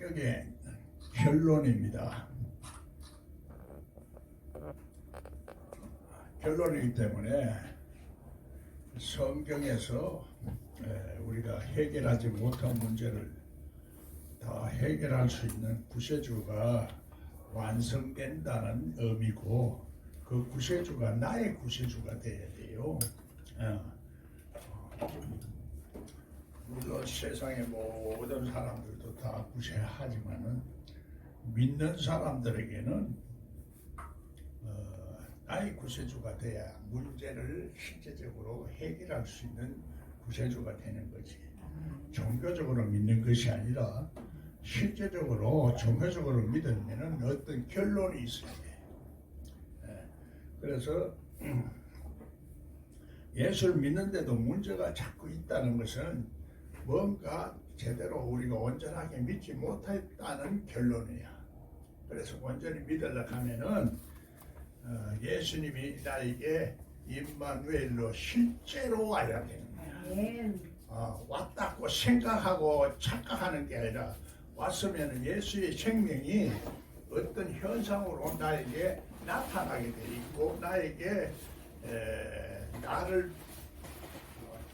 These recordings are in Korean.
성경의 결론입니다. 결론이기 때문에 성경에서 우리가 해결하지 못한 문제를 다 해결할 수 있는 구세주가 완성된다는 의미고, 그 구세주가 나의 구세주가 되어야 돼요. 물론 세상의 모든 사람들도 다 구세하지만은 믿는 사람들에게는 나의 구세주가 돼야 문제를 실제적으로 해결할 수 있는 구세주가 되는 거지. 종교적으로 믿는 것이 아니라 실제적으로 종교적으로 믿으면은 어떤 결론이 있어야 돼. 그래서 예수를 믿는데도 문제가 자꾸 있다는 것은 뭔가 제대로 우리가 온전하게 믿지 못했다는 결론이야. 그래서 온전히 믿으려고 하면은 예수님이 나에게 임마누엘로 실제로 와야 되는 거야. 왔다고 생각하고 착각하는 게 아니라 왔으면 예수의 생명이 어떤 현상으로 나에게 나타나게 돼 있고, 나에게 나를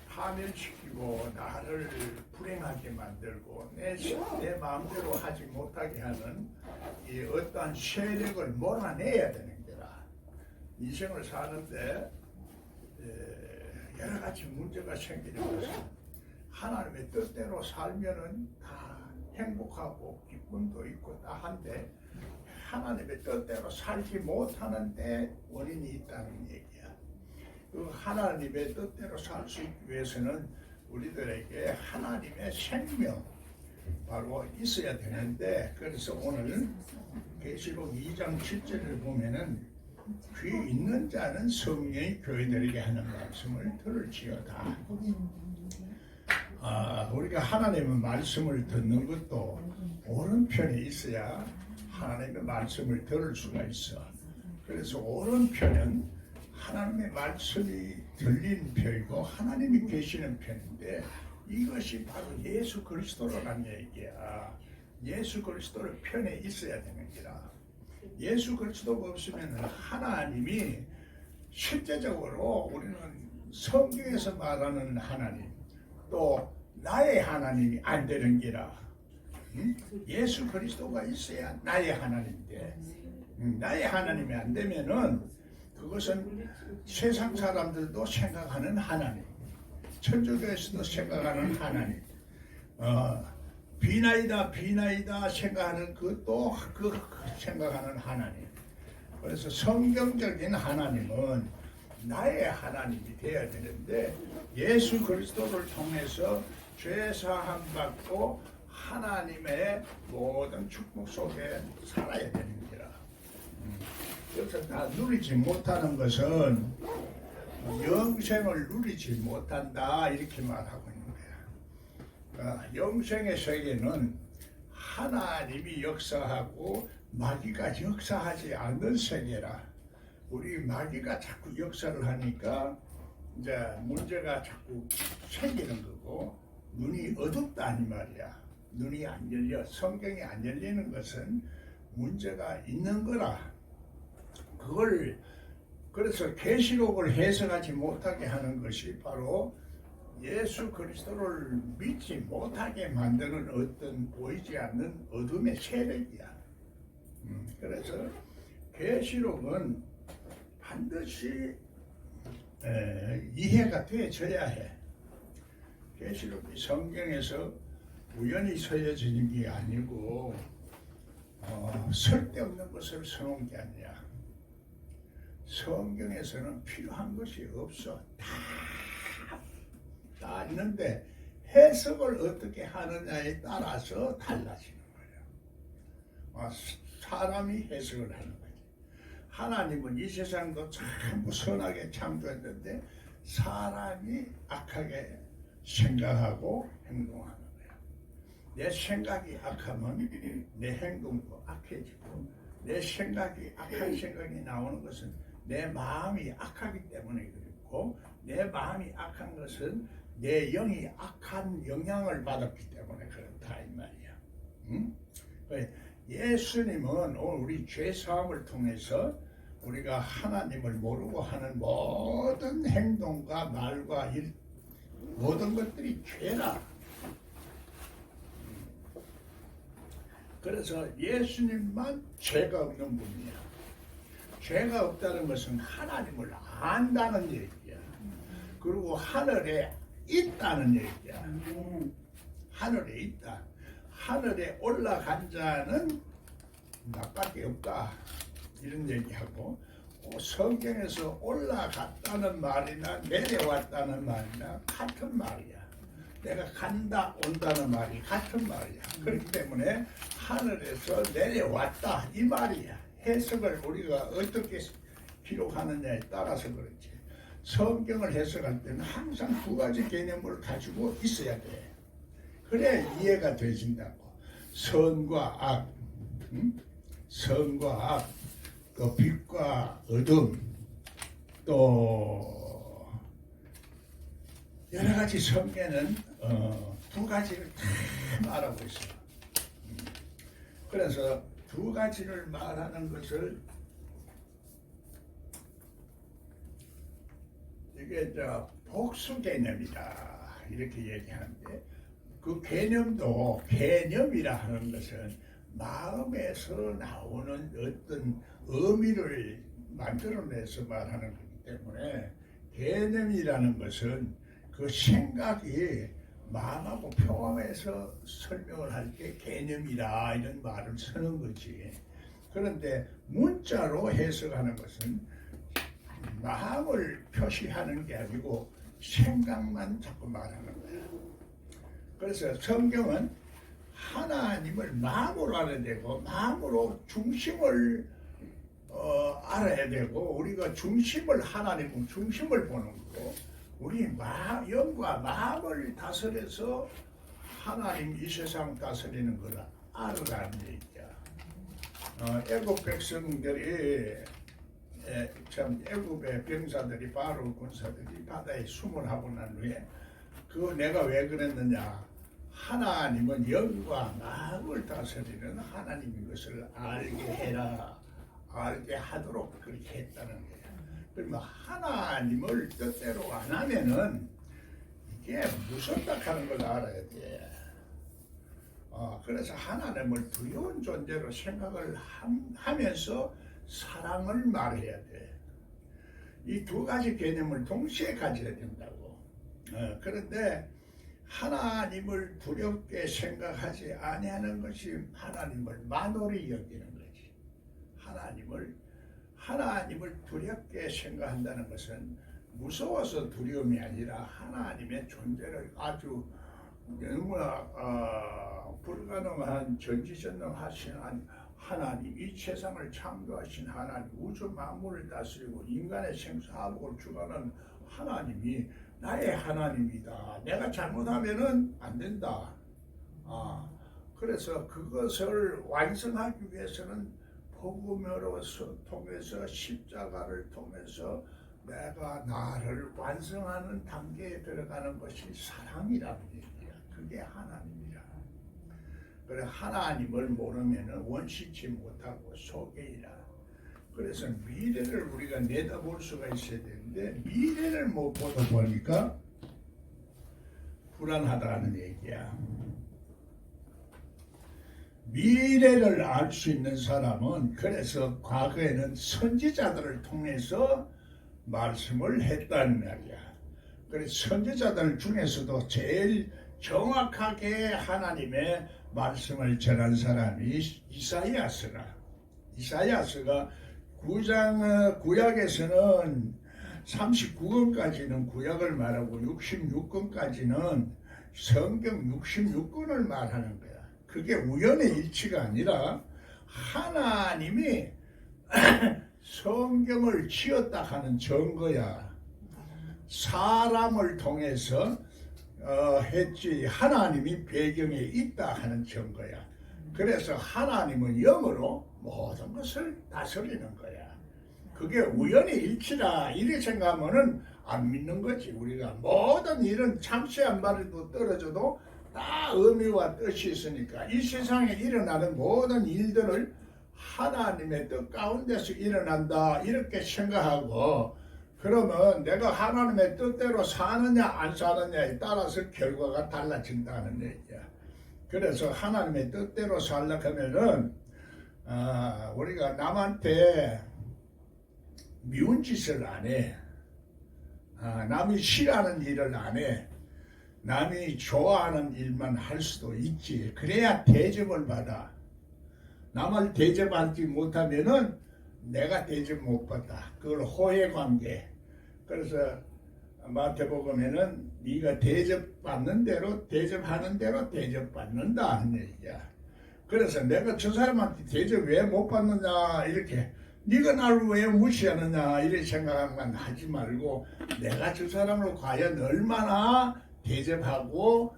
파멸시키고 나를 불행하게 만들고 내 마음대로 하지 못하게 하는 이 어떠한 세력을 몰아내야 되는 거라. 인생을 사는데 여러 가지 문제가 생기는 것은 하나님의 뜻대로 살면은 다 행복하고 기쁨도 있고 다 한데, 하나님의 뜻대로 살지 못하는데 원인이 있다는 얘기야. 그 하나님의 뜻대로 살 수 있기 위해서는 우리들에게 하나님의 생명 바로 있어야 되는데, 그래서 오늘 계시록 2장 7절을 보면은 귀 있는 자는 성령이 교회들에게 하는 말씀을 들을지어다. 우리가 하나님의 말씀을 듣는 것도 오른편에 있어야 하나님의 말씀을 들을 수가 있어. 그래서 오른편은 하나님의 말씀이 들리는 편이고 하나님이 계시는 편인데, 이것이 바로 예수 그리스도라는 얘기야. 예수 그리스도의 편에 있어야 되는 거라. 예수 그리스도가 없으면 하나님이 실제적으로 우리는 성경에서 말하는 하나님, 또 나의 하나님이 안 되는 기라. 예수 그리스도가 있어야 나의 하나님인데, 나의 하나님이 안 되면은 그것은 세상 사람들도 생각하는 하나님, 천주교에서도 생각하는 하나님, 비나이다 생각하는 그것도 그 생각하는 하나님. 그래서 성경적인 하나님은 나의 하나님이 되어야 되는데, 예수 그리스도를 통해서 죄 사함 받고 하나님의 모든 축복 속에 살아야 되는 거라. 여기서 다 누리지 못하는 것은 영생을 누리지 못한다, 이렇게 말하고 있는 거야. 영생의 세계는 하나님이 역사하고 마귀가 역사하지 않는 세계라. 우리 마귀가 자꾸 역사를 하니까 이제 문제가 자꾸 생기는 거고, 눈이 어둡다 이 말이야. 눈이 안 열려, 성경이 안 열리는 것은 문제가 있는 거라. 그걸 그래서 계시록을 해석하지 못하게 하는 것이 바로 예수 그리스도를 믿지 못하게 만드는 어떤 보이지 않는 어둠의 세력이야. 그래서 계시록은 반드시 이해가 되어져야 해. 계시록이 성경에서 우연히 서여지는 게 아니고 쓸데없는 것을 써놓은 게 아니야. 성경에서는 필요한 것이 없어. 다 있는데 해석을 어떻게 하느냐에 따라서 달라지는 거예요. 사람이 해석을 하는 거지. 하나님은 이 세상도 전부 선하게 창조했는데 사람이 악하게 생각하고 행동하는 거야. 내 생각이 악하면 내 행동도 악해지고, 내 생각이 악한 생각이 나오는 것은 내 마음이 악하기 때문에 그렇고, 내 마음이 악한 것은 내 영이 악한 영향을 받았기 때문에 그렇다 이 말이야. 예수님은 오늘 우리 죄사함을 통해서 우리가 하나님을 모르고 하는 모든 행동과 말과 일, 모든 것들이 죄라. 그래서 예수님만 죄가 없는 분이야. 죄가 없다는 것은 하나님을 안다는 얘기야. 그리고 하늘에 있다는 얘기야. 하늘에 있다. 하늘에 올라간 자는 나밖에 없다. 이런 얘기하고, 성경에서 올라갔다는 말이나 내려왔다는 말이나 같은 말이야. 내가 간다 온다는 말이 같은 말이야. 그렇기 때문에 하늘에서 내려왔다 이 말이야. 해석을 우리가 어떻게 기록하느냐에 따라서 그렇지. 성경을 해석할 때는 항상 두 가지 개념을 가지고 있어야 돼. 그래 이해가 되신다고. 선과 악, 선과 악, 또 빛과 어둠, 또 여러 가지 성경에는 두 가지를 다 말하고 있어요. 그래서 두 가지를 말하는 것을 이게 복수 개념이다 이렇게 얘기하는데, 그 개념도 개념이라 하는 것은 마음에서 나오는 어떤 의미를 만들어내서 말하는 거기 때문에, 개념이라는 것은 그 생각이 마음하고 평화해서 설명을 할 때 개념이라 이런 말을 쓰는 거지. 그런데 문자로 해석하는 것은 마음을 표시하는 게 아니고 생각만 자꾸 말하는 거야. 그래서 성경은 하나님을 마음으로 알아야 되고, 마음으로 중심을 알아야 되고, 우리가 중심을, 하나님은 중심을 보는 거고, 우리 영과 마음을 다스려서 하나님 이 세상 다스리는 걸 알으라는 얘기야. 애국 백성들이 참 애국의 병사들이, 바로 군사들이 바다에 숨을 하고 난 후에 그거 내가 왜 그랬느냐, 하나님은 영과 마음을 다스리는 하나님인 것을 알게 해라, 알게 하도록 그렇게 했다는 거야. 그러면 하나님을 뜻대로 안 하면은 이게 무섭다 하는 걸 알아야 돼. 그래서 하나님을 두려운 존재로 생각을 하면서 사랑을 말해야 돼. 이 두 가지 개념을 동시에 가져야 된다고. 그런데 하나님을 두렵게 생각하지 아니하는 것이 하나님을 만홀히 여기는 거지. 하나님을 두렵게 생각한다는 것은 무서워서 두려움이 아니라 하나님의 존재를 아주 너무나 불가능한 전지전능하신 하나님, 이 세상을 창조하신 하나님, 우주 만물을 다스리고 인간의 생사화복을 주관하는 하나님이 나의 하나님이다. 내가 잘못하면은 안 된다. 그래서 그것을 완성하기 위해서는 복음으로 통해서 십자가를 통해서 내가 나를 완성하는 단계에 들어가는 것이 사랑이라는 얘기야. 그게 하나님이야. 그래 하나님을 모르면은 원시치 못하고 속이라. 그래서 미래를 우리가 내다볼 수가 있어야 되는데 미래를 못 보다 보니까 불안하다는 얘기야. 미래를 알 수 있는 사람은 그래서 과거에는 선지자들을 통해서 말씀을 했다는 말이야. 그래서 선지자들 중에서도 제일 정확하게 하나님의 말씀을 전한 사람이 이사야스라. 이사야스가 구약에서는 39권까지는 구약을 말하고 66권까지는 성경 66권을 말하는 거야. 그게 우연의 일치가 아니라 하나님이 성경을 지었다 하는 증거야. 사람을 통해서 했지 하나님이 배경에 있다 하는 증거야. 그래서 하나님은 영으로 모든 것을 다스리는 거야. 그게 우연의 일치라 이렇게 생각하면은 안 믿는 거지. 우리가 모든 일은 참새 한 마리도 떨어져도 다 의미와 뜻이 있으니까 이 세상에 일어나는 모든 일들을 하나님의 뜻 가운데서 일어난다 이렇게 생각하고, 그러면 내가 하나님의 뜻대로 사느냐 안 사느냐에 따라서 결과가 달라진다는 얘기야. 그래서 하나님의 뜻대로 살려고 하면은 우리가 남한테 미운 짓을 안 해. 남이 싫어하는 일을 안 해. 남이 좋아하는 일만 할 수도 있지. 그래야 대접을 받아. 남을 대접하지 못하면은 내가 대접 못 받아. 그걸 호혜관계. 그래서 마태복음에는 네가 대접받는 대로 대접하는 대로 대접받는다 하는 얘기야. 그래서 내가 저 사람한테 대접 왜 못 받느냐 이렇게, 네가 나를 왜 무시하느냐 이렇게 생각만 하지 말고, 내가 저 사람을 과연 얼마나 대접하고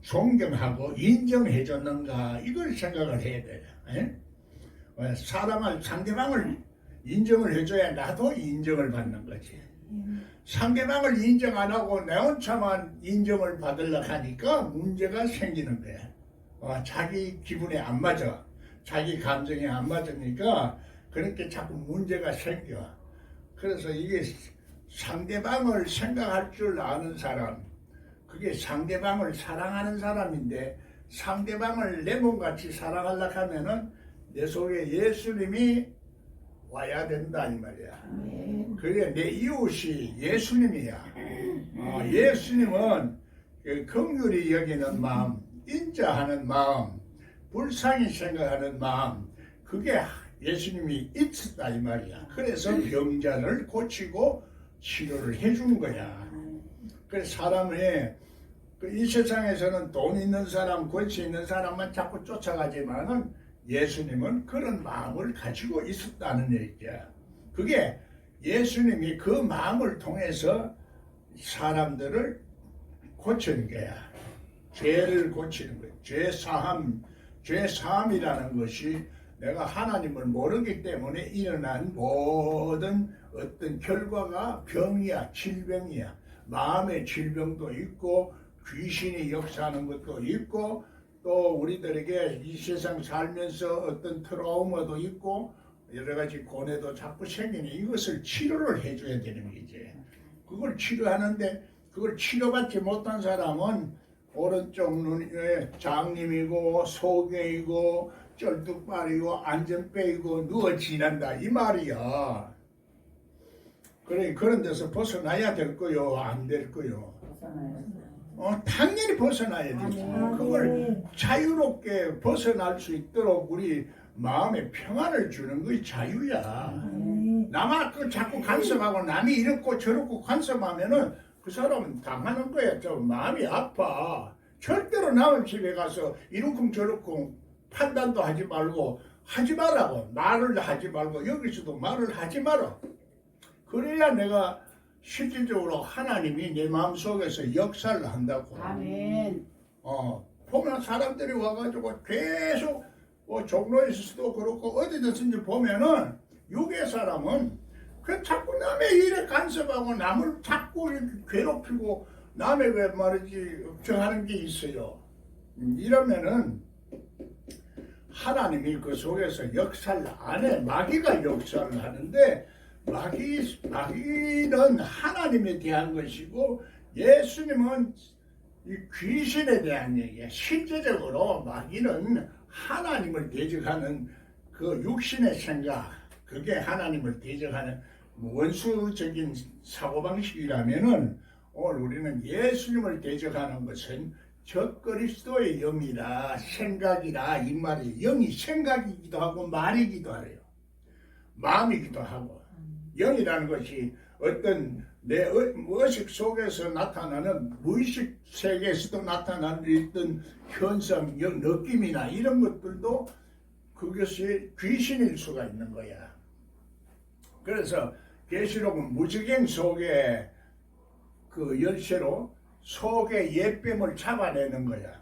존경하고 인정해 줬는가 이걸 생각을 해야 돼요. 사람을, 상대방을 인정을 해줘야 나도 인정을 받는 거지. 상대방을 인정 안 하고 내 혼자만 인정을 받으려고 하니까 문제가 생기는 거야. 자기 기분에 안 맞아. 자기 감정에 안 맞으니까 그렇게 자꾸 문제가 생겨. 그래서 이게 상대방을 생각할 줄 아는 사람, 그게 상대방을 사랑하는 사람인데, 상대방을 내 몸같이 사랑하려고 하면은 내 속에 예수님이 와야 된다 이 말이야. 그게 내 이웃이 예수님이야. 예수님은 긍휼히 여기는 마음, 인자하는 마음, 불쌍히 생각하는 마음, 그게 예수님이 있었다 이 말이야. 그래서 병자를 고치고 치료를 해준 거야. 그래서 사람이 이 세상에서는 돈 있는 사람, 권세 있는 사람만 자꾸 쫓아가지만은 예수님은 그런 마음을 가지고 있었다는 얘기야. 그게 예수님이 그 마음을 통해서 사람들을 고치는 거야. 죄를 고치는 거야. 죄사함이라는 것이 내가 하나님을 모르기 때문에 일어난 모든 어떤 결과가 병이야, 질병이야. 마음의 질병도 있고 귀신이 역사하는 것도 있고, 또 우리들에게 이 세상 살면서 어떤 트라우마도 있고 여러 가지 고뇌도 자꾸 생기니 이것을 치료를 해줘야 되는 거지. 그걸 치료하는데 그걸 치료받지 못한 사람은 오른쪽 눈에 장님이고 소경이고 쩔뚝발이고 안전빼이고 누워 지난다 이 말이야. 그래, 그런 데서 벗어나야 될 거요, 안 될 거요? 당연히 벗어나야 되지. 그걸 자유롭게 벗어날 수 있도록 우리 마음에 평안을 주는 것이 자유야. 남한테 자꾸 간섭하고 남이 이렇고 저렇고 간섭하면은 그 사람은 당하는 거야. 좀 마음이 아파. 절대로 남의 집에 가서 이렇쿵 저렇쿵 판단도 하지 말고, 하지 말라고. 말을 하지 말고 여기서도 말을 하지 마라. 그래야 내가 실질적으로 하나님이 내 마음속에서 역사를 한다고. 아멘. 보면 사람들이 와가지고 계속 종로에서도 그렇고 어디든지 보면은 육의 사람은 그 자꾸 남의 일에 간섭하고 남을 자꾸 이렇게 괴롭히고 남의 왜 말이지 걱정하는 게 있어요. 이러면은 하나님이 그 속에서 역사를 안 해. 마귀가 역사를 하는데, 마귀는 하나님에 대한 것이고 예수님은 이 귀신에 대한 얘기야. 실제적으로 마귀는 하나님을 대적하는 그 육신의 생각, 그게 하나님을 대적하는 원수적인 사고방식이라면은, 오늘 우리는 예수님을 대적하는 것은 적그리스도의 영이라, 생각이라 이 말이, 영이 생각이기도 하고 말이기도 해요. 마음이기도 하고. 영이라는 것이 어떤 내 의식 속에서 나타나는, 무의식 세계에서도 나타나는 어떤 현상, 느낌이나 이런 것들도 그것이 귀신일 수가 있는 거야. 그래서 계시록은 무적행 속에 그 열쇠로 속의 옛뱀을 잡아내는 거야.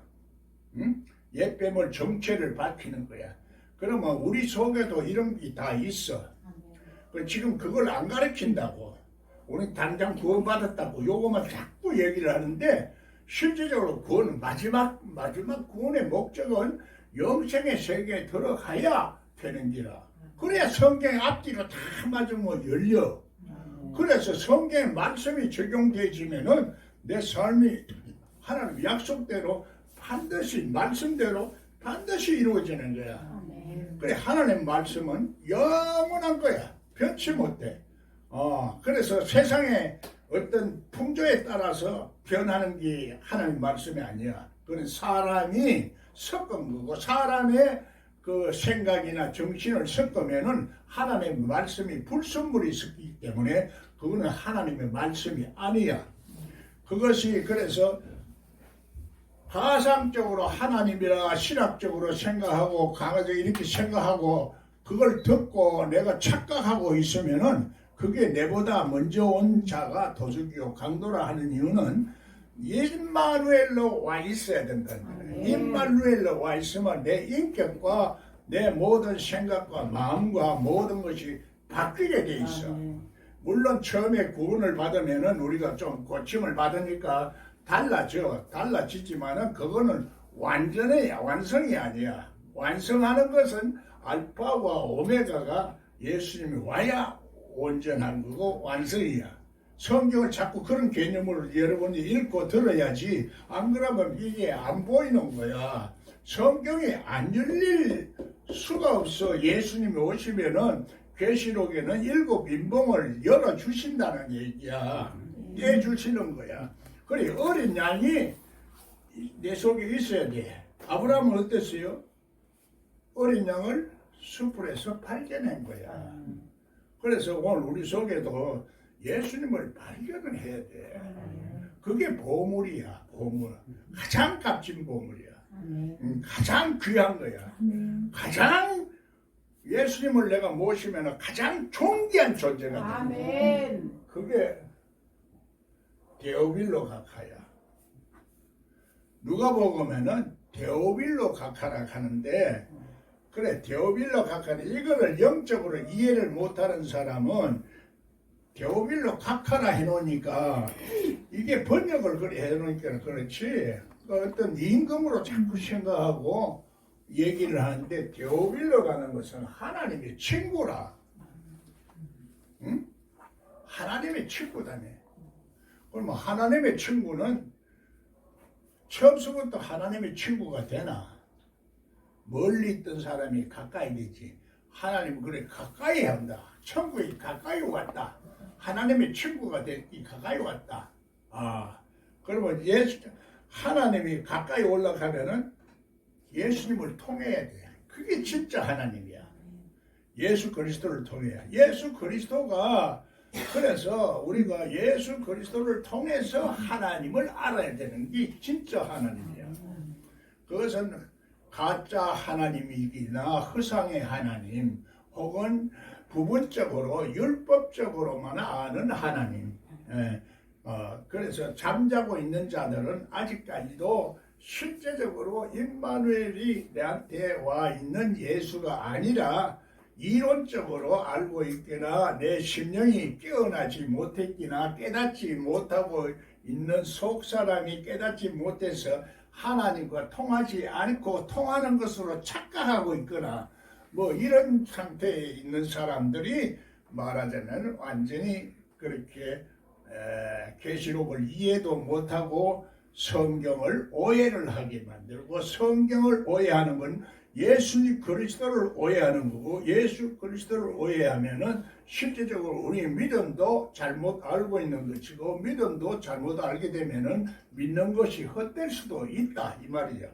응? 옛뱀을 정체를 밝히는 거야. 그러면 우리 속에도 이런 게 다 있어. 지금 그걸 안 가르친다고. 우리 당장 구원받았다고 요것만 자꾸 얘기를 하는데, 실질적으로 구원 마지막 구원의 목적은 영생의 세계에 들어가야 되는 기라. 그래야 성경 앞뒤로 다 맞으면 열려. 그래서 성경의 말씀이 적용되지면은 내 삶이 하나님 약속대로 반드시 말씀대로 반드시 이루어지는 거야. 그래 하나님 말씀은 영원한 거야. 변치 못해. 그래서 세상의 어떤 풍조에 따라서 변하는 게 하나님 말씀이 아니야. 그건 사람이 섞은 거고 사람의 그 생각이나 정신을 섞으면은 하나님의 말씀이 불순물이 섞이기 때문에 그거는 하나님의 말씀이 아니야. 그것이 그래서 가상적으로 하나님이라 신학적으로 생각하고 강하게 이렇게 생각하고 그걸 듣고 내가 착각하고 있으면은 그게 내보다 먼저 온 자가 도둑이요 강도라 하는 이유는 임마누엘로 와 있어야 된다는 거예요. 임마누엘로 와 있으면 내 인격과 내 모든 생각과 마음과 모든 것이 바뀌게 돼 있어. 물론 처음에 구원을 받으면은 우리가 좀 고침을 받으니까 달라지지만은 그거는 완성이 아니야. 완성하는 것은 알파와 오메가가 예수님이 와야 온전한 거고 완성이야. 성경을 자꾸 그런 개념으로 여러분이 읽고 들어야지 안 그러면 이게 안 보이는 거야. 성경이 안 열릴 수가 없어. 예수님이 오시면은 계시록에는 7 인봉을 열어주신다는 얘기야. 떼주시는 거야. 그래 어린 양이 내 속에 있어야 돼. 아브라함은 어땠어요? 어린 양을 숲에서 발견한 거야. 그래서 오늘 우리 속에도 예수님을 발견을 해야 돼. 그게 보물이야. 보물. 가장 값진 보물이야. 가장 귀한 거야. 가장 예수님을 내가 모시면 가장 존귀한 존재가 돼. 그게 데오빌로 각하야. 누가 보면은 데오빌로 각하라 하는데 그래 데오빌로 각하는 이거를 영적으로 이해를 못하는 사람은 데오빌로 각하라 해놓으니까 이게 번역을 그래 해놓으니까 그렇지 어떤 임금으로 자꾸 생각하고 얘기를 하는데 데오빌로 가는 것은 하나님의 친구라. 응? 하나님의 친구다네. 그럼 하나님의 친구는 처음부터 하나님의 친구가 되나? 멀리 있던 사람이 가까이 되지. 하나님은 그래 가까이 한다. 천국이 가까이 왔다. 하나님의 친구가 되기 가까이 왔다. 그러면 하나님이 가까이 올라가면은 예수님을 통해야 돼. 그게 진짜 하나님이야. 예수 그리스도를 통해야. 예수 그리스도가 그래서 우리가 예수 그리스도를 통해서 하나님을 알아야 되는 게 진짜 하나님이야. 그것은 가짜 하나님이기나 허상의 하나님 혹은 부분적으로 율법적으로만 아는 하나님. 그래서 잠자고 있는 자들은 아직까지도 실제적으로 임마누엘이 내한테 와 있는 예수가 아니라 이론적으로 알고 있거나 내 심령이 깨어나지 못했거나 깨닫지 못하고 있는 속사람이 깨닫지 못해서 하나님과 통하지 않고 통하는 것으로 착각하고 있거나 뭐 이런 상태에 있는 사람들이 말하자면 완전히 그렇게 계시록을 이해도 못하고 성경을 오해를 하게 만들고 성경을 오해하는 건 예수 그리스도를 오해하는 거고 예수 그리스도를 오해하면은 실제적으로 우리 믿음도 잘못 알고 있는 것이고 믿음도 잘못 알게 되면은 믿는 것이 헛될 수도 있다 이 말이야.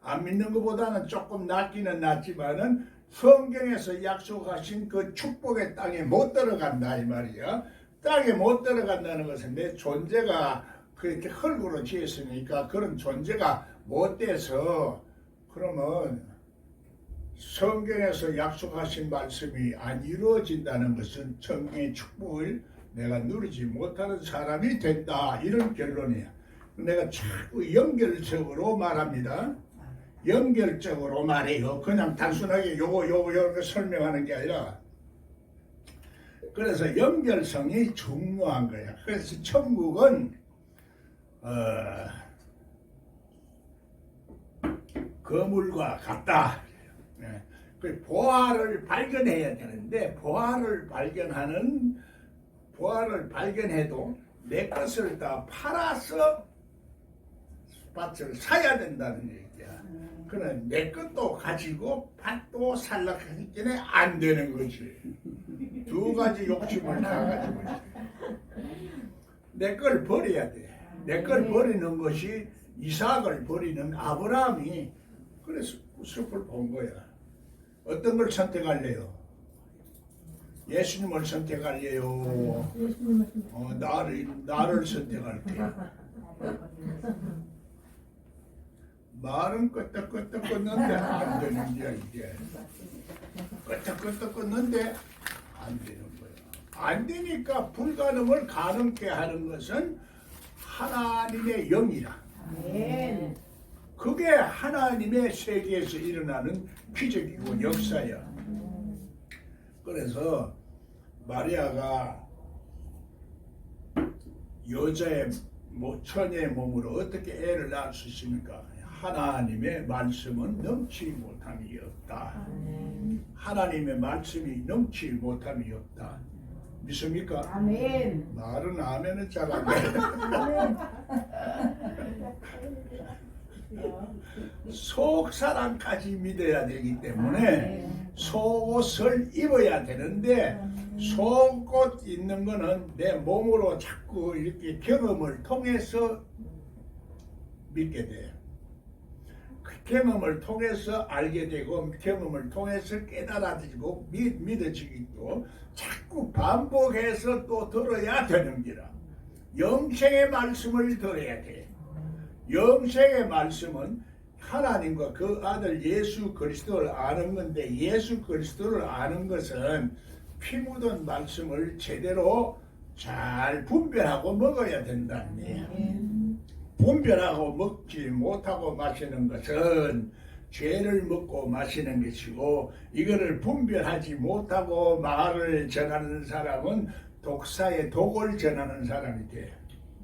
안 믿는 것보다는 조금 낫기는 낫지만은 성경에서 약속하신 그 축복의 땅에 못 들어간다 이 말이야. 땅에 못 들어간다는 것은 내 존재가 그렇게 흙으로 지었으니까 그런 존재가 못 돼서 그러면 성경에서 약속하신 말씀이 안 이루어진다는 것은 성경의 축복을 내가 누리지 못하는 사람이 된다 이런 결론이야. 내가 자꾸 연결적으로 말합니다. 연결적으로 말해요. 그냥 단순하게 요거 설명하는 게 아니라 그래서 연결성이 중요한 거야. 그래서 천국은 거물과 같다. 예. 그 보화를 발견해야 되는데 보화를 발견해도 내 것을 다 팔아서 밭을 사야 된다는 얘기야. 그는 내 것도 가지고 밭도 살락하기 전에 안 되는 거지. 두 가지 욕심을 다 가지고 있어. 내 걸 버려야 돼. 내 걸 버리는 것이 이삭을 버리는 아브라함이 그래서 숲을 본 거야. 어떤 걸 선택할래요? 예수님을 선택할래요? 나를 선택할게요. 말은 끄떡끄떡 껐는데 안 되는 거야 이게. 끄떡끄떡 껐는데 안 되는 거야. 안 되니까 불가능을 가능케 하는 것은 하나님의 영이라. 그게 하나님의 세계에서 일어나는 기적이고 역사야. 그래서 마리아가 여자의 처녀의 몸으로 어떻게 애를 낳을 수 있습니까? 하나님의 말씀은 넘치 못함이 없다. 하나님의 말씀이 넘치 못함이 없다. 믿습니까? 아멘. 말은 아멘은 잘 안 돼. 속사람까지 믿어야 되기 때문에 속옷을 입어야 되는데 속옷 입는 거는 내 몸으로 자꾸 이렇게 경험을 통해서 믿게 돼요. 그 경험을 통해서 알게 되고 경험을 통해서 깨달아지고 믿어지기도 자꾸 반복해서 또 들어야 되는 기라. 영생의 말씀을 들어야 돼. 영생의 말씀은 하나님과 그 아들 예수 그리스도를 아는 건데 예수 그리스도를 아는 것은 피 묻은 말씀을 제대로 잘 분별하고 먹어야 된다는 거예요. 분별하고 먹지 못하고 마시는 것은 죄를 먹고 마시는 것이고 이거를 분별하지 못하고 말을 전하는 사람은 독사의 독을 전하는 사람이 돼.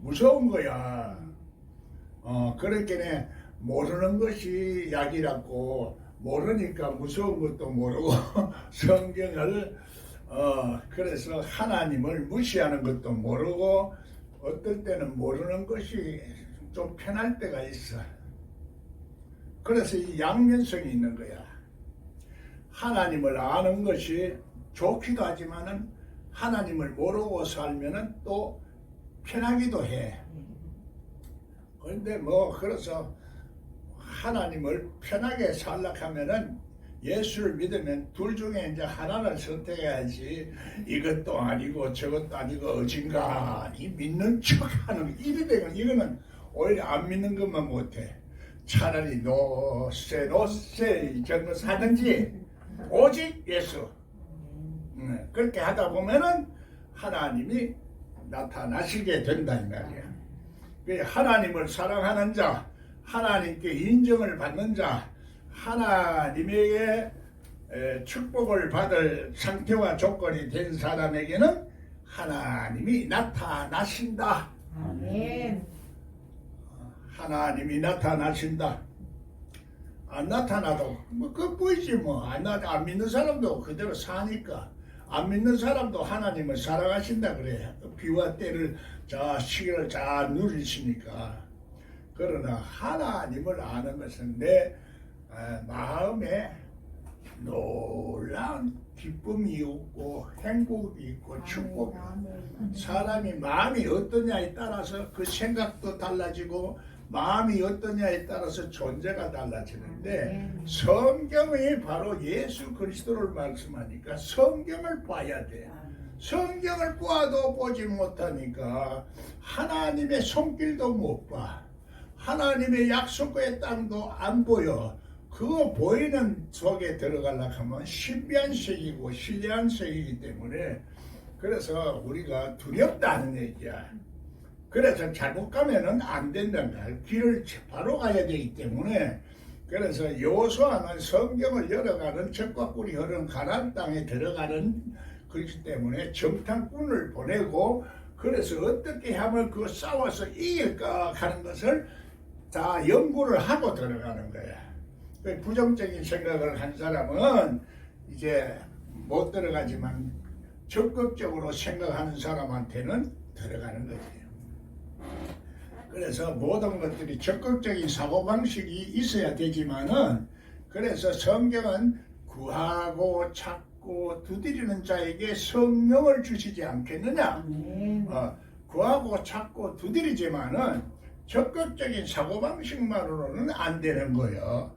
무서운 거야. 그렇게 모르는 것이 약이라고 모르니까 무서운 것도 모르고 성경을 그래서 하나님을 무시하는 것도 모르고 어떨 때는 모르는 것이 좀 편할 때가 있어. 그래서 이 양면성이 있는 거야. 하나님을 아는 것이 좋기도 하지만은 하나님을 모르고 살면은 또 편하기도 해. 그런데 그래서 하나님을 편하게 살락하면은 예수를 믿으면 둘 중에 이제 하나를 선택해야지 이것도 아니고 저것도 아니고 어딘가니 믿는 척하는 이래 되면 이거는 오히려 안 믿는 것만 못해. 차라리 노세 이런 거 사든지 오직 예수. 그렇게 하다 보면은 하나님이 나타나시게 된다 이 말이야. 하나님을 사랑하는 자, 하나님께 인정을 받는 자, 하나님에게 축복을 받을 상태와 조건이 된 사람에게는 하나님이 나타나신다. 아멘. 하나님이 나타나신다. 안 나타나도 그거 보이지 안 믿는 사람도 그대로 사니까. 안 믿는 사람도 하나님을 사랑하신다 그래. 비와 때를 시기를 잘 누리시니까. 그러나 하나님을 아는 것은 내 마음에 놀라운 기쁨이 있고 행복이 있고 축복이 있고 사람이 마음이 어떠냐에 따라서 그 생각도 달라지고 마음이 어떠냐에 따라서 존재가 달라지는데 성경이 바로 예수 그리스도를 말씀하니까 성경을 봐야 돼. 성경을 보아도 보지 못하니까 하나님의 손길도 못 봐. 하나님의 약속의 땅도 안 보여. 그거 보이는 속에 들어가려고 하면 신비한색이고 신뢰한색이기 때문에 그래서 우리가 두렵다는 얘기야. 그래서 잘못 가면은 안 된다는 거야. 길을 바로 가야 되기 때문에 그래서 여호수아는 성경을 열어가는 적과 꿀이 흐르는 가나안 땅에 들어가는 그렇기 때문에 정탐꾼을 보내고 그래서 어떻게 하면 그 싸워서 이길까 하는 것을 다 연구를 하고 들어가는 거야. 그 부정적인 생각을 한 사람은 이제 못 들어가지만 적극적으로 생각하는 사람한테는 들어가는 거지. 그래서 모든 것들이 적극적인 사고방식이 있어야 되지만은, 그래서 성경은 구하고 찾고 두드리는 자에게 성령을 주시지 않겠느냐. 아멘. 구하고 찾고 두드리지만은 적극적인 사고방식만으로는 안 되는 거예요.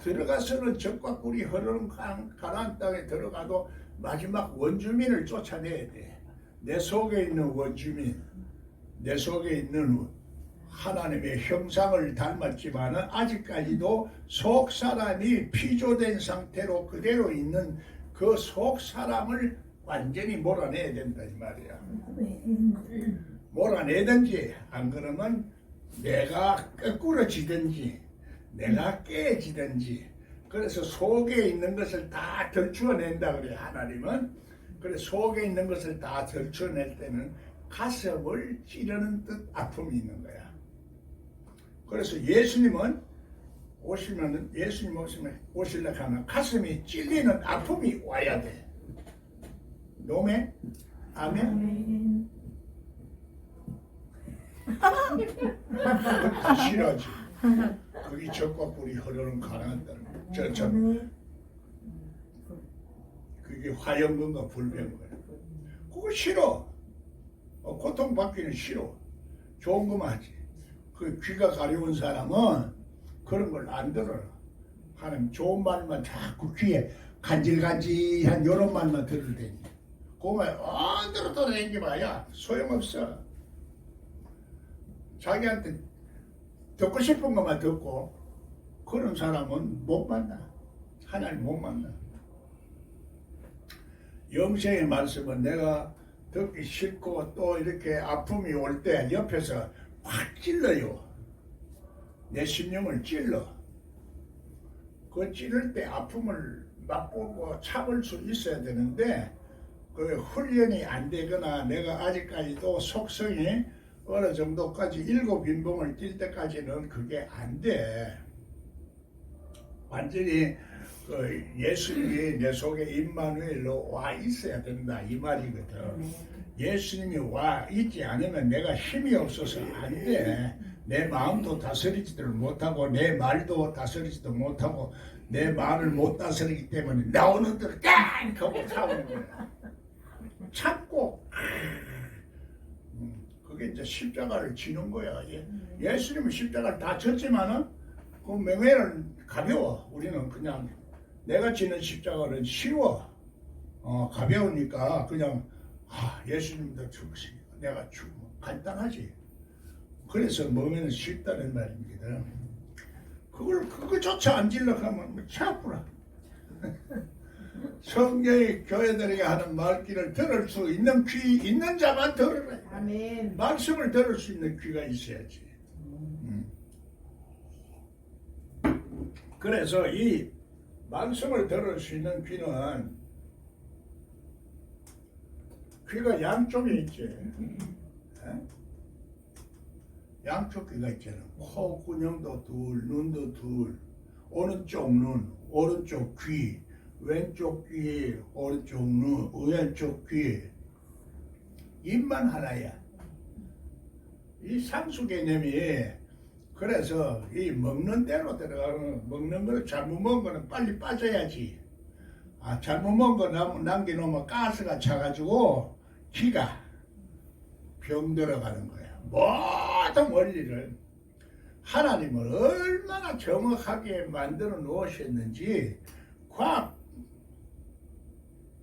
들어가서는 적과 꿀이 흐르는 가나안 땅에 들어가도 마지막 원주민을 쫓아내야 돼. 내 속에 있는 원주민, 내 속에 있는 하나님의 형상을 닮았지만은 아직까지도 속 사람이 피조된 상태로 그대로 있는 그 속 사람을 완전히 몰아내야 된다 이 말이야. 몰아내든지 안 그러면 내가 거꾸러지든지 내가 깨지든지, 그래서 속에 있는 것을 다 덜추어낸다 그래 하나님은. 그래 속에 있는 것을 다 덜추어낼 때는 가슴을 찌르는 듯 아픔이 있는 거야. 그래서 예수님은 오시려고 하면 가슴이 찔리는 아픔이 와야 돼. 노매? 아멘? 그것도 싫어하지. 그게 적과 꿀이 흐르는 가나안 땅. 그게 화염금과 불병거야. 그거 싫어. 고통받기는 싫어. 좋은 거만 하지. 그 귀가 가려운 사람은 그런 걸 안 들어라. 하나님 좋은 말만 자꾸 귀에 간질간질한 이런 말만 들을 테니 그 말 안 들어도 댕겨봐야 소용없어. 자기한테 듣고 싶은 것만 듣고 그런 사람은 못 만나. 하나님 못 만나. 영생의 말씀은 내가 듣기 싫고 또 이렇게 아픔이 올 때 옆에서 확 찔러요. 내 심령을 찔러. 그 찌를 때 아픔을 맛보고 참을 수 있어야 되는데 그 훈련이 안 되거나 내가 아직까지도 속성이 어느 정도까지 7빈봉을 뛸 때까지는 그게 안 돼. 완전히 그 예수님이 내 속에 임마누엘로 와 있어야 된다 이 말이거든. 예수님이 와 있지 않으면 내가 힘이 없어서 안 돼. 내 마음도 다스리지도 못하고 내 말도 다스리지도 못하고 내 말을 못 다스리기 때문에 나오는 대로 깡 하고 싸우는 거야. 참고 그게 이제 십자가를 지는 거야. 예수님은 십자가를 다 졌지만은 그 명예는 가벼워. 우리는 그냥 내가 지는 십자가는 쉬워. 가벼우니까 그냥 예수님도 죽으시니까 내가 죽고 간단하지. 그래서 명예는 쉽다는 말입니다. 그거조차 안 질러가면 뭐 차프라. 성경의 교회들에게 하는 말귀를 들을 수 있는 귀 있는 자만 들으라. 아멘. 말씀을 들을 수 있는 귀가 있어야지. 그래서 이 말씀을 들을 수 있는 귀가 양쪽에 있지. 양쪽 귀가 있잖아. 코 구녕도 둘, 눈도 둘, 오른쪽 눈, 오른쪽 귀, 왼쪽 귀, 오른쪽 눈, 왼쪽 귀. 입만 하나야. 이 상수 개념이 그래서 이 먹는 대로 들어가는, 먹는 걸 잘못 먹은 거는 빨리 빠져야지. 잘못 먹은 거 남겨놓으면 가스가 차가지고 기가 병 들어가는 거야. 모든 원리를 하나님은 얼마나 정확하게 만들어 놓으셨는지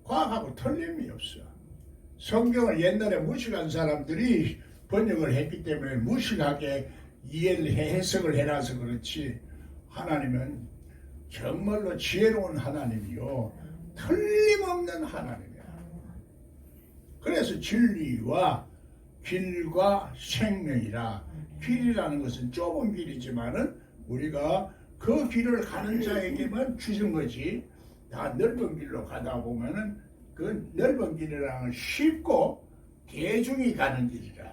과학하고 틀림이 없어. 성경을 옛날에 무식한 사람들이 번역을 했기 때문에 무식하게 이해를 해석을 해놔서 그렇지, 하나님은 정말로 지혜로운 하나님이요 틀림없는 하나님이야. 그래서 진리와 길과 생명이라. 길이라는 것은 좁은 길이지만은 우리가 그 길을 가는 자에게만 주신 거지, 다 넓은 길로 가다 보면은 그 넓은 길이라는 건 쉽고 대중이 가는 길이라.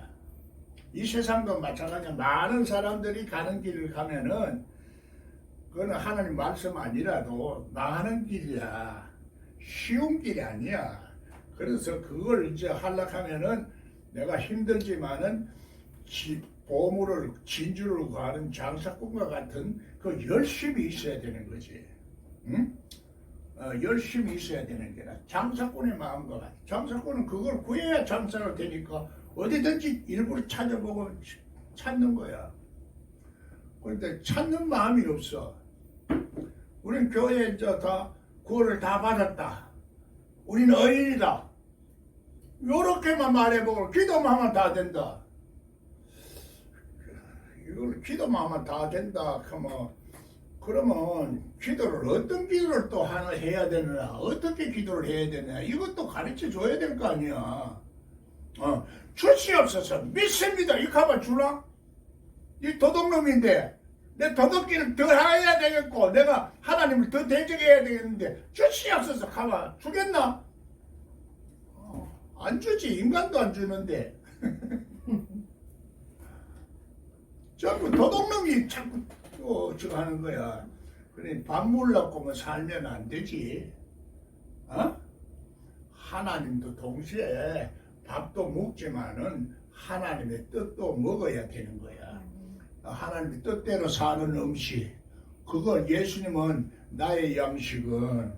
이 세상도 마찬가지야. 많은 사람들이 가는 길을 가면은 그거는 하나님 말씀 아니라도 나가는 길이야. 쉬운 길이 아니야. 그래서 그걸 이제 하려하면은 내가 힘들지만은 보물을 진주를 구하는 장사꾼과 같은 그 열심이 있어야 되는 거지. 응? 열심히 있어야 되는 게라. 장사꾼의 마음과 같아. 장사꾼은 그걸 구해야 장사가 되니까 어디든지 일부러 찾아보고 찾는 거야. 그런데 찾는 마음이 없어. 우린 교회에 이제 다 구원을 다 받았다. 우리는 의인이다. 요렇게만 말해보고 기도만 하면 다 된다. 이걸 기도만 하면 다 된다. 그러면 기도를 어떤 기도를 또 하나 해야 되느냐, 어떻게 기도를 해야 되느냐, 이것도 가르쳐 줘야 될 거 아니야. 주시옵소서 믿습니다. 이 가만 주나? 이 도둑놈인데 내 도둑기를 더 해야 되겠고 내가 하나님을 더 대적해야 되겠는데 주시옵소서 가만 주겠나? 안 주지. 인간도 안 주는데. 자꾸 도둑놈이 자꾸 저거 하는 거야. 그래 밥 먹으려고 살면 안 되지. 하나님도 동시에 밥도 먹지만은 하나님의 뜻도 먹어야 되는 거야. 하나님의 뜻대로 사는 음식. 그걸 예수님은 나의 양식은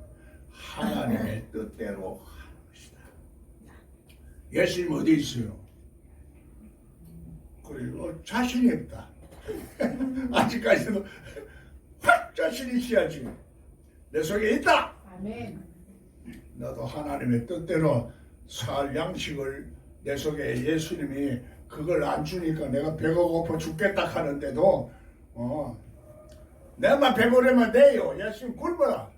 하나님의 뜻대로 하는 것이다. 예수님 어디 있어요? 그리고 자신이 없다. 아직까지도 확 자신이 있어야지. 내 속에 있다. 아멘. 나도 하나님의 뜻대로 살 양식을 내 속에 예수님이 그걸 안 주니까 내가 배가 고파 죽겠다 하는데도 내만 배고래면 돼요. 예수님 굶어라.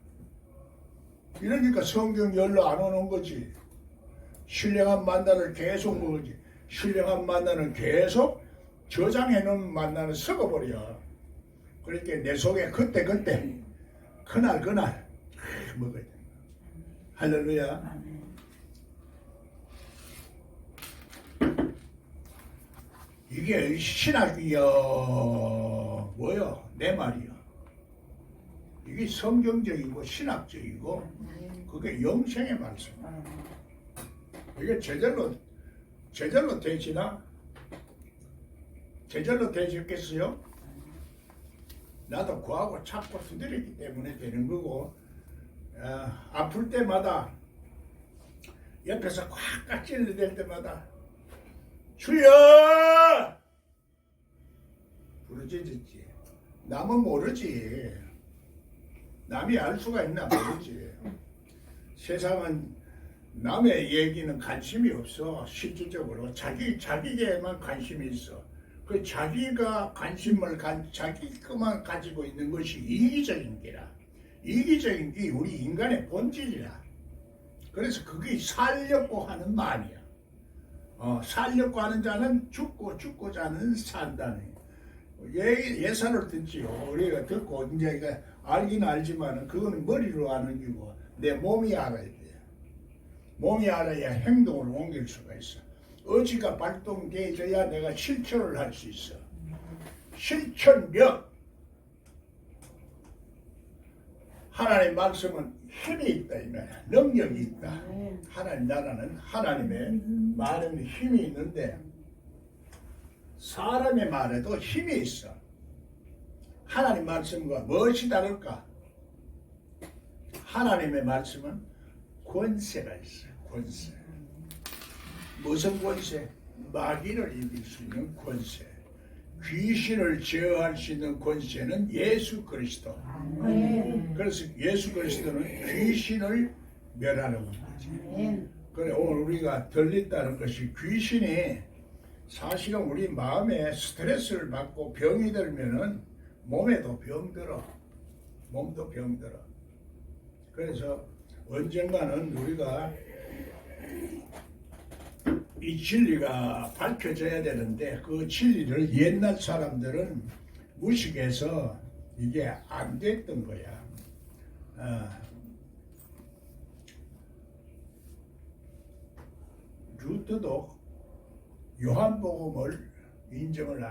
이러니까 성경 열로 안 오는 거지. 신령한 만나를 계속 먹지. 신령한 만나는 계속 저장해 놓은 만나는 썩어버려. 그러니까 내 속에 그때 그날 먹어야 돼. 할렐루야. 이게 신학이야 뭐야 내 말이야. 이게 성경적이고 신학적이고 그게 영생의 말씀. 이게 제절로 되지나? 제절로 되셨겠어요? 나도 구하고 찾고 두드렸기 때문에 되는 거고 아플 때마다 옆에서 꽉 깍질러댈 때마다 주여! 부르짖었지. 남은 모르지. 남이 알 수가 있나 모르지. 세상은 남의 얘기는 관심이 없어. 실질적으로 자기에게만 관심이 있어. 그 자기가 자기 것만 가지고 있는 것이 이기적인 게라. 이기적인 게 우리 인간의 본질이라. 그래서 그게 살려고 하는 말이야. 살려고 하는 자는 죽고 자는 산다네. 예사를 듣지요. 우리가 듣고 이제 알긴 알지만 그거는 머리로 아는 거고 내 몸이 알아야 돼. 몸이 알아야 행동을 옮길 수가 있어. 의지가 발동돼야 내가 실천을 할 수 있어. 실천력. 하나님의 말씀은 힘이 있다 이 말이야. 능력이 있다. 하나님 나라는 하나님의 말에는 힘이 있는데 사람의 말에도 힘이 있어. 하나님 말씀과 무엇이 다를까? 하나님의 말씀은 권세가 있어. 권세. 무슨 권세? 마귀를 이길 수 있는 권세. 귀신을 제어할 수 있는 권세는 예수 그리스도. 그래서 예수 그리스도는 귀신을 멸하는 거지. 그래 오늘 우리가 들렸다는 것이 귀신이 사실은 우리 마음에 스트레스를 받고 병이 들면은 몸에도 병들어. 몸도 병들어. 그래서 언젠가는 우리가 이 진리가 밝혀져야 되는데 그 진리를 옛날 사람들은 무식해서 이게 안 됐던 거야. 루터도 요한복음을 인정을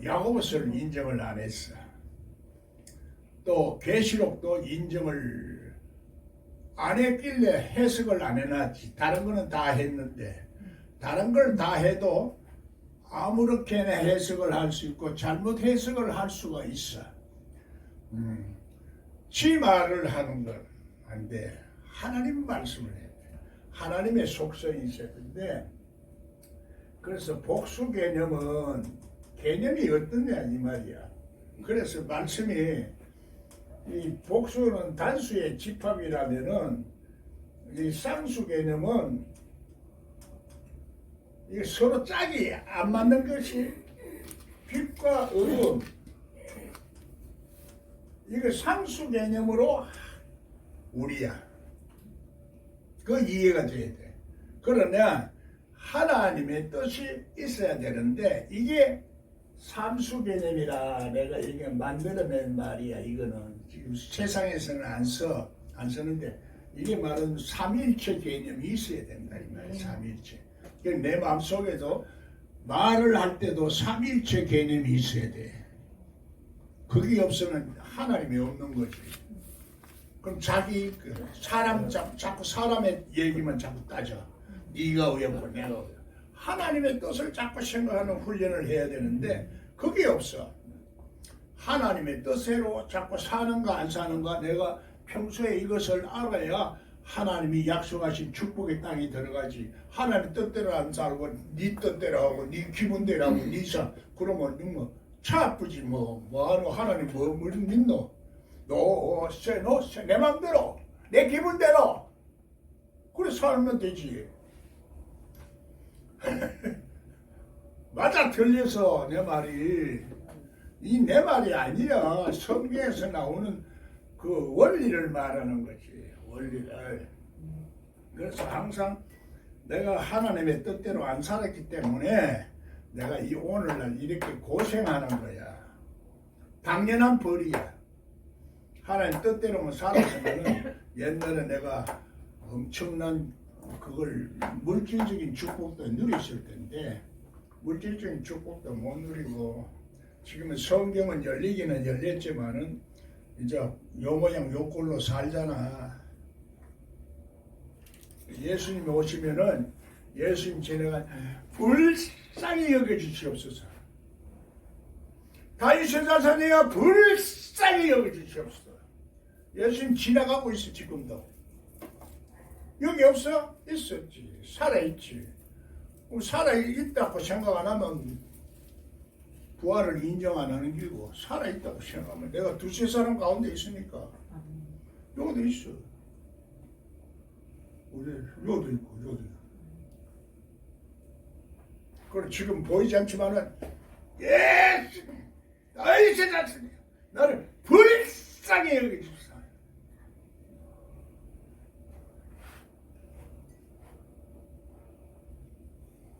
야고보서를 인정을 안 했어. 또 계시록도 인정을 안 했길래 해석을 안 해놨지. 다른 거는 다 했는데 다른 걸 다 해도 아무렇게나 해석을 할 수 있고 잘못 해석을 할 수가 있어. 지 말을 하는 건 안 돼. 하나님 말씀을 해. 하나님의 속성이 있어야 되는데, 그래서 복수 개념은 개념이 어떠냐 이 말이야. 그래서 말씀이 이 복수는 단수의 집합이라면은 이 쌍수 개념은 이게 서로 짝이 안 맞는 것이 빛과 어둠, 이거 상수 개념으로 우리야. 그 이해가 돼야 돼. 그러나 하나님의 뜻이 있어야 되는데 이게 삼수 개념이라 내가 이게 만들어낸 말이야. 이거는 지금 세상에서는 안 쓰는데 이게 말은 삼일체 개념이 있어야 된다 이 말이야. 삼일체. 내 마음속에도 말을 할 때도 삼일체 개념이 있어야 돼. 그게 없으면 하나님이 없는 거지. 그럼 자꾸 사람의 얘기만 자꾸 따져. 네가 어렵고 내가 어렵고. 하나님의 뜻을 자꾸 생각하는 훈련을 해야 되는데 그게 없어. 하나님의 뜻대로 자꾸 사는가 안 사는가 내가 평소에 이것을 알아야 하나님이 약속하신 축복의 땅에 들어가지. 하나님 뜻대로 안 살고 네 뜻대로 하고 네 기분대로 하고 네 사 그러면 차 아프지 뭐하노. 하나님 뭘 믿노. 너 내 맘대로 내 기분대로 그래 살면 되지. 맞아 틀려서 내 말이 이 내 말이 아니야. 성경에서 나오는 그 원리를 말하는 거지. 원리를. 그래서 항상 내가 하나님의 뜻대로 안 살았기 때문에 내가 이 오늘날 이렇게 고생하는 거야. 당연한 벌이야. 하나님 뜻대로만 살았으면 옛날에 내가 엄청난 그걸 물질적인 축복도 누렸을 텐데 물질적인 축복도 못 누리고 지금은 성경은 열리기는 열렸지만은 이제 요 모양 요 꼴로 살잖아. 예수님이 오시면은 예수님 지나가 불쌍히 여겨주시옵소서. 다윗의 자손이여 불쌍히 여겨주시옵소서. 예수님 지나가고 있어 지금도. 여기 없어? 있었지. 살아있지. 살아있다고 생각 안 하면 부활을 인정 안 하는 길고 살아있다고 생각하면 내가 두세 사람 가운데 있으니까 여기도 있어. 여기도 있고 여기도 있고. 그래 지금 보이지 않지만은 예수 나의 제자들이 나를 불쌍히 여겨주소서.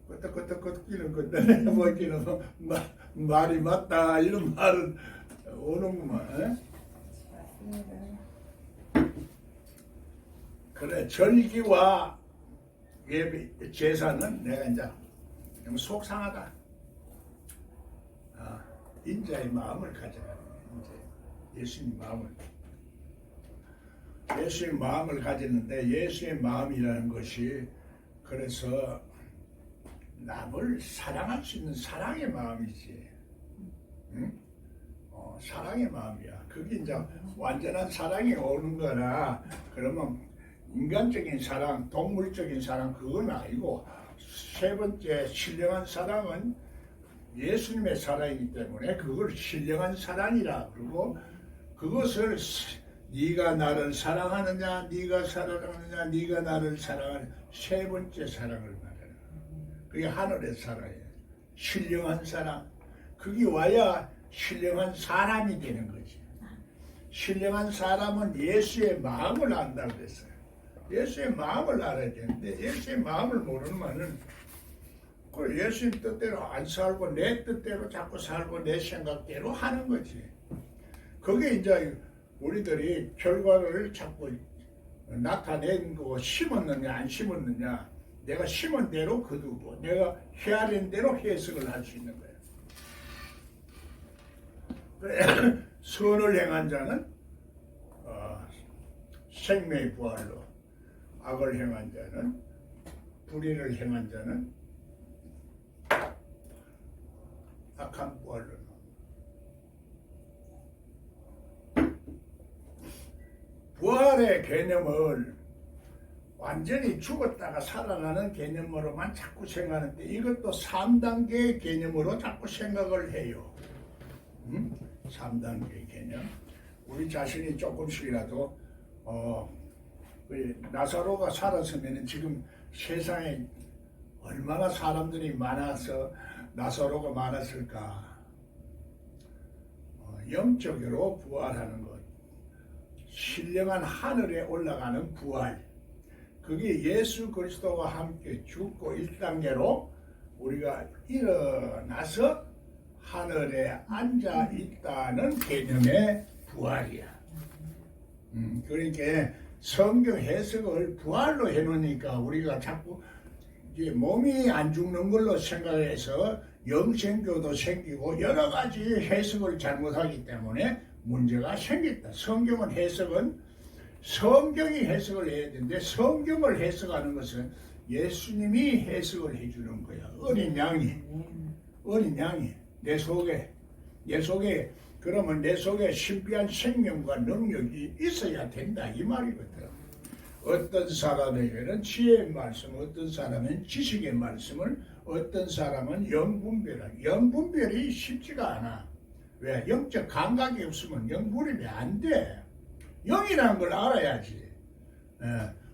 끄떡끄떡 끼는 뭐 끼는 말이 맞다 이런 말은 오는구만. 그래 절기와 예배 제사는 내가 이제 너무 속상하다. 인자의 마음을 가져라. 예수님 마음을 가졌는데 예수의 마음이라는 것이 그래서 남을 사랑할 수 있는 사랑의 마음이지. 응? 사랑의 마음이야. 그게 이제 완전한 사랑이 오는 거라. 그러면 인간적인 사랑, 동물적인 사랑 그건 아니고 세 번째 신령한 사랑은 예수님의 사랑이기 때문에 그걸 신령한 사랑이라. 그리고 그것을 네가 나를 사랑하느냐, 네가 사랑하느냐, 네가 나를 사랑하느냐 세 번째 사랑을 말하는. 그게 하늘의 사랑이에요. 신령한 사랑. 그게 와야 신령한 사람이 되는 거지. 신령한 사람은 예수의 마음을 안다고 그랬어요. 예수의 마음을 알아야 되는데 예수의 마음을 모르면은 그 예수님 뜻대로 안 살고 내 뜻대로 자꾸 살고 내 생각대로 하는 거지. 그게 이제 우리들이 결과를 자꾸 나타낸 거 심었느냐 안 심었느냐 내가 심은 대로 거두고 내가 헤아린 대로 해석을 할 수 있는 거예요. 그래, 선을 행한 자는 생명의 부활로, 악을 행한 자는, 불의를 행한 자는 악한 부활로. 부활의 개념을 완전히 죽었다가 살아나는 개념으로만 자꾸 생각하는데 이것도 3단계의 개념으로 자꾸 생각을 해요. 3단계의 개념. 우리 자신이 조금씩이라도 나사로가 살았으면 지금 세상에 얼마나 사람들이 많아서 나사로가 많았을까. 영적으로 부활하는 것, 신령한 하늘에 올라가는 부활, 그게 예수 그리스도와 함께 죽고 1단계로 우리가 일어나서 하늘에 앉아 있다는 개념의 부활이야. 그러니까 성경 해석을 부활로 해놓으니까 우리가 자꾸 이제 몸이 안 죽는 걸로 생각해서 영생교도 생기고 여러 가지 해석을 잘못하기 때문에 문제가 생겼다. 성경이 해석을 해야 되는데 성경을 해석하는 것은 예수님이 해석을 해주는 거야. 어린 양이 내 속에 그러면 내 속에 신비한 생명과 능력이 있어야 된다 이 말이거든. 어떤 사람에게는 지혜의 말씀, 어떤 사람은 지식의 말씀을, 어떤 사람은 영분별이 쉽지가 않아. 왜? 영적 감각이 없으면 영분별이 안 돼. 영이라는 걸 알아야지.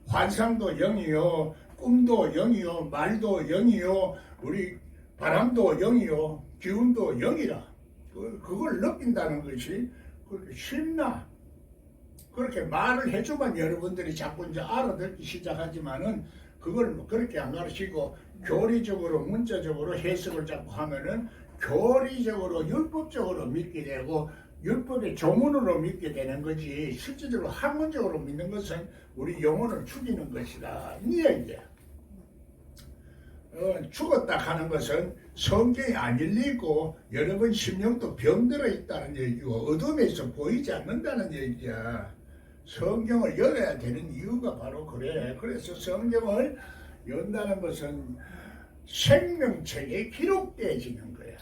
환상도 영이요, 꿈도 영이요, 말도 영이요, 우리 바람도 영이요, 기운도 영이라. 그걸 느낀다는 것이 그렇게 쉽나? 그렇게 말을 해주면 여러분들이 자꾸 이제 알아듣기 시작하지만은 그걸 그렇게 안 가르치고 교리적으로 문자적으로 해석을 자꾸 하면은 교리적으로 율법적으로 믿게 되고 율법의 조문으로 믿게 되는 거지 실질적으로 학문적으로 믿는 것은 우리 영혼을 죽이는 것이다 이 얘기야. 죽었다 하는 것은 성경이 안 열리고 여러분 심령도 병들어 있다는 얘기고 어둠에서 보이지 않는다는 얘기야. 성경을 열어야 되는 이유가 바로 그래. 그래서 성경을 연다는 것은 생명책에 기록되어지는 거야.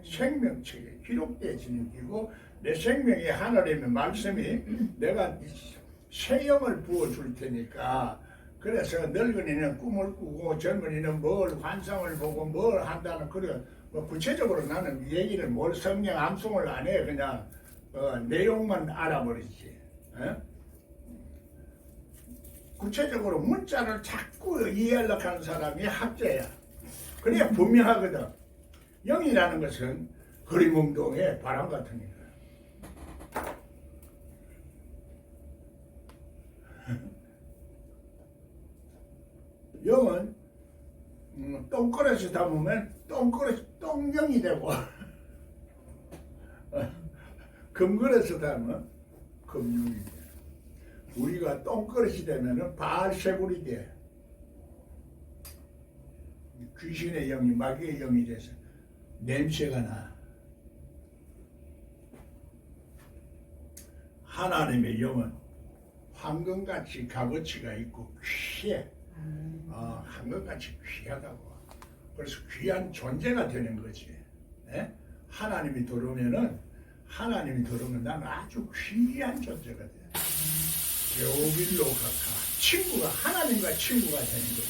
생명책에 기록되어지는 기고 내 생명이 하나님의 말씀이 내가 새 영을 부어줄 테니까 그래서 늙은이는 꿈을 꾸고 젊은이는 뭘 환상을 보고 뭘 한다는 그런 뭐 구체적으로 나는 얘기를 뭘 성경 암송을 안 해. 그냥 내용만 알아버리지. 구체적으로 문자를 자꾸 이해하려고 하는 사람이 학자야. 그래야 분명하거든. 영이라는 것은 흐리멍덩의 바람 같은 거야. 영은 똥그릇을 담으면 똥영이 되고 금그릇을 담으면 금융이 돼. 우리가 똥그릇이 되면은 바알세불이 돼. 귀신의 영이 마귀의 영이 돼서 냄새가 나. 하나님의 영은 황금같이 값어치가 있고 귀해. 황금같이 귀하다고. 그래서 귀한 존재가 되는 거지. 하나님이 들어오면 나는 아주 귀한 존재가 돼. 여빌로 가까 친구가 하나님과 친구가 되는 거야.